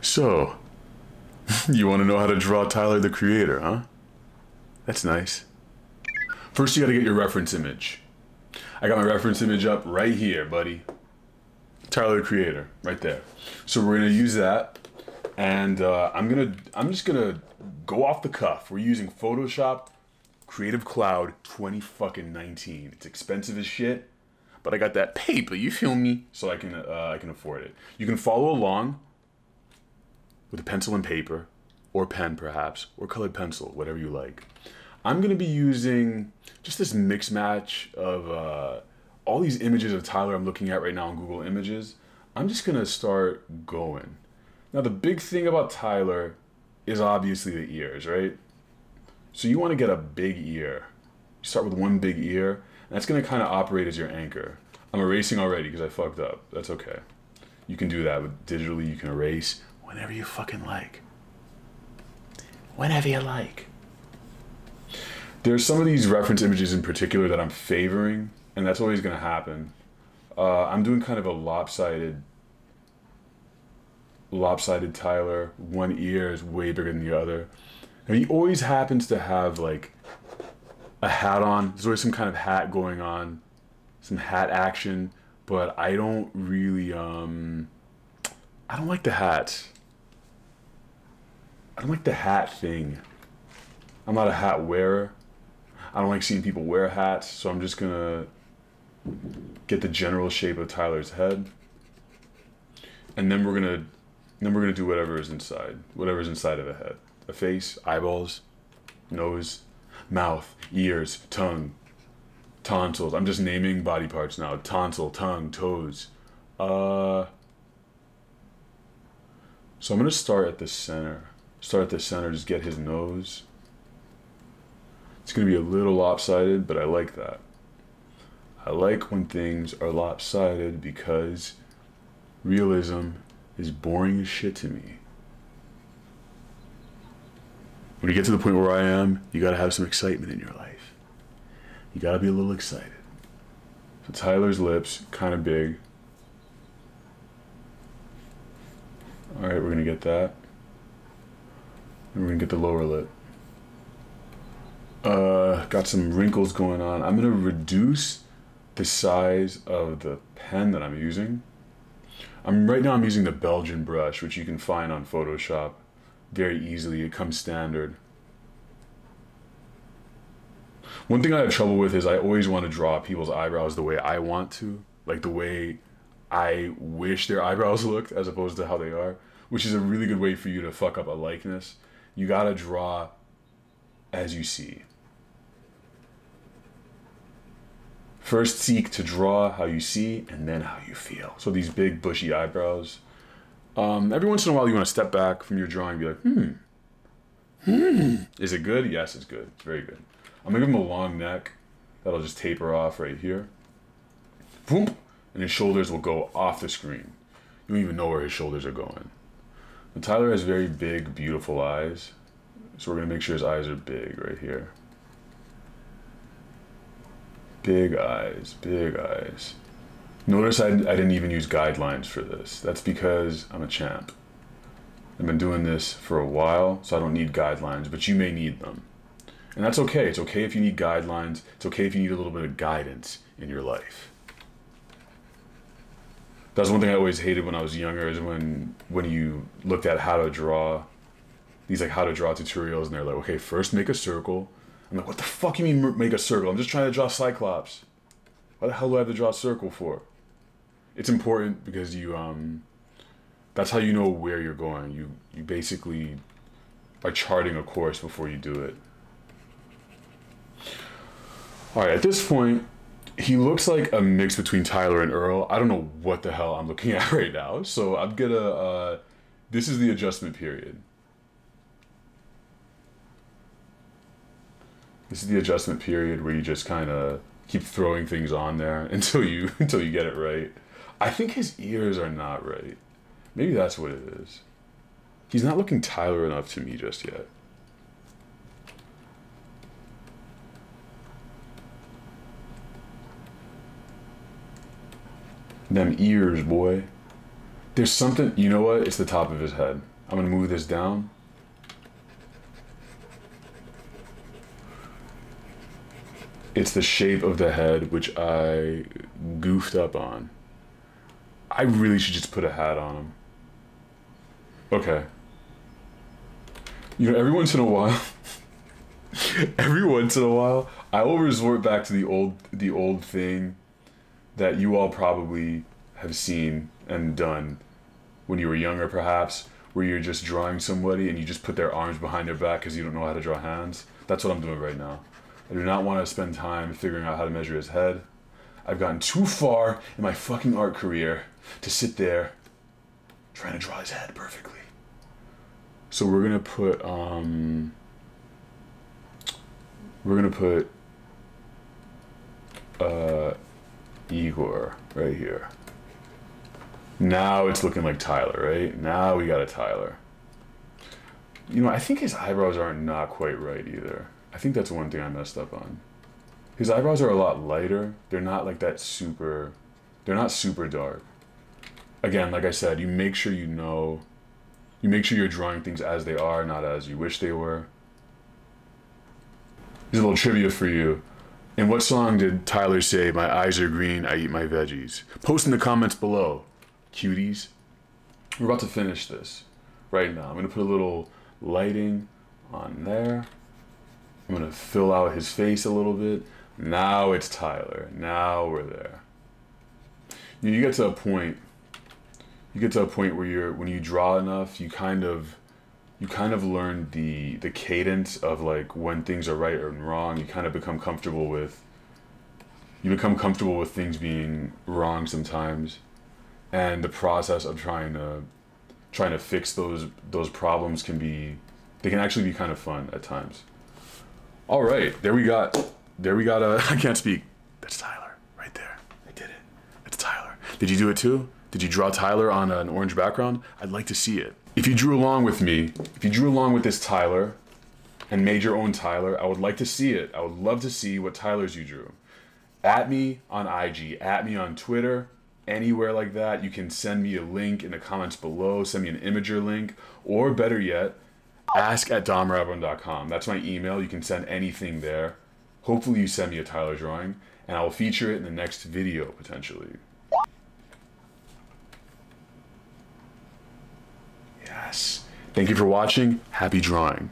So, you want to know how to draw Tyler the Creator, huh? That's nice. First, you gotta get your reference image. I got my reference image up right here, buddy. Tyler the Creator, right there. So we're gonna use that, and I'm just gonna go off the cuff. We're using Photoshop Creative Cloud 2019. It's expensive as shit, but I got that paper. You feel me? So I can afford it. You can follow along with a pencil and paper, or pen perhaps, or colored pencil, whatever you like. I'm gonna be using just this mix match of all these images of Tyler I'm looking at right now on Google Images. I'm just gonna start going. Now the big thing about Tyler is obviously the ears, right? So you wanna get a big ear. You start with one big ear, and that's gonna kinda operate as your anchor. I'm erasing already because I fucked up. That's okay. You can do that with digitally, you can erase whenever you fucking like. Whenever you like. There's some of these reference images in particular that I'm favoring, and that's always gonna happen. I'm doing kind of a lopsided Tyler. One ear is way bigger than the other. And he always happens to have like a hat on. There's always some kind of hat going on, some hat action, but I don't really, I don't like the hat. I don't like the hat thing. I'm not a hat wearer. I don't like seeing people wear hats, so I'm just gonna get the general shape of Tyler's head. And then we're gonna do whatever's inside of a head. A face, eyeballs, nose, mouth, ears, tongue, tonsils. I'm just naming body parts now. Tonsil, tongue, toes. So I'm gonna start at the center. Just get his nose. It's gonna be a little lopsided, but I like that. I like when things are lopsided because realism is boring as shit to me. When you get to the point where I am, you gotta have some excitement in your life. You gotta be a little excited. So Tyler's lips, kind of big. All right, we're gonna get that. And we're gonna get the lower lip. Got some wrinkles going on. I'm gonna reduce the size of the pen that I'm using. Right now I'm using the Belgian brush, which you can find on Photoshop very easily. It comes standard. One thing I have trouble with is I always want to draw people's eyebrows the way I want to, like the way I wish their eyebrows looked as opposed to how they are, which is a really good way for you to fuck up a likeness. You gotta draw as you see. First seek to draw how you see and then how you feel. So these big bushy eyebrows. Every once in a while you want to step back from your drawing and be like, Is it good? Yes, it's good. It's very good. I'm gonna give him a long neck. That'll just taper off right here. Boom. And his shoulders will go off the screen. You don't even know where his shoulders are going. And Tyler has very big, beautiful eyes. So we're gonna make sure his eyes are big right here. Big eyes, big eyes. Notice I didn't even use guidelines for this. That's because I'm a champ. I've been doing this for a while, so I don't need guidelines, but you may need them. And that's okay. It's okay if you need guidelines. It's okay if you need a little bit of guidance in your life. That's one thing I always hated when I was younger, is when you looked at how to draw, these like how to draw tutorials, and they're like, okay, first make a circle. I'm like, what the fuck you mean make a circle? I'm just trying to draw Cyclops. Why the hell do I have to draw a circle for? It's important because you, that's how you know where you're going. You basically are charting a course before you do it. All right, at this point, he looks like a mix between Tyler and Earl. I don't know what the hell I'm looking at right now. So I'm gonna, this is the adjustment period. This is the adjustment period where you just kind of keep throwing things on there until you get it right. I think his ears are not right. Maybe that's what it is. He's not looking Tyler enough to me just yet. Them ears, boy. There's something, you know what? It's the top of his head. I'm gonna move this down. It's the shape of the head, which I goofed up on. I really should just put a hat on him. Okay. You know, every once in a while, I will resort back to the old thing that you all probably have seen and done when you were younger, perhaps, where you're just drawing somebody and you just put their arms behind their back because you don't know how to draw hands. That's what I'm doing right now. I do not want to spend time figuring out how to measure his head. I've gotten too far in my fucking art career to sit there trying to draw his head perfectly. So we're gonna put Igor right here. Now it's looking like Tyler, right? Now we got a Tyler. You know, I think his eyebrows aren't not quite right either. I think that's one thing I messed up on. His eyebrows are a lot lighter. They're not like that super, they're not super dark. Again, like I said, you make sure you know, you make sure you're drawing things as they are, not as you wish they were. Here's a little trivia for you. In what song did Tyler say, "My eyes are green, I eat my veggies"? Post in the comments below, cuties. We're about to finish this right now. I'm gonna put a little lighting on there. I'm gonna fill out his face a little bit. Now it's Tyler. Now we're there. You get to a point. You get to a point where when you draw enough, you kind of learn the cadence of like when things are right or wrong. You kind of become comfortable with. You become comfortable with things being wrong sometimes, and the process of trying to fix those problems they can actually be kind of fun at times. All right, there we got a, I can't speak. That's Tyler, right there. I did it. That's Tyler. Did you do it too? Did you draw Tyler on an orange background? I'd like to see it. If you drew along with me, if you drew along with this Tyler and made your own Tyler, I would like to see it. I would love to see what Tylers you drew. At me on IG, at me on Twitter, anywhere like that. You can send me a link in the comments below, send me an Imager link, or better yet, ask@domrabone.com. That's my email. You can send anything there. Hopefully you send me a Tyler drawing, and I will feature it in the next video, potentially. Yes. Thank you for watching. Happy drawing.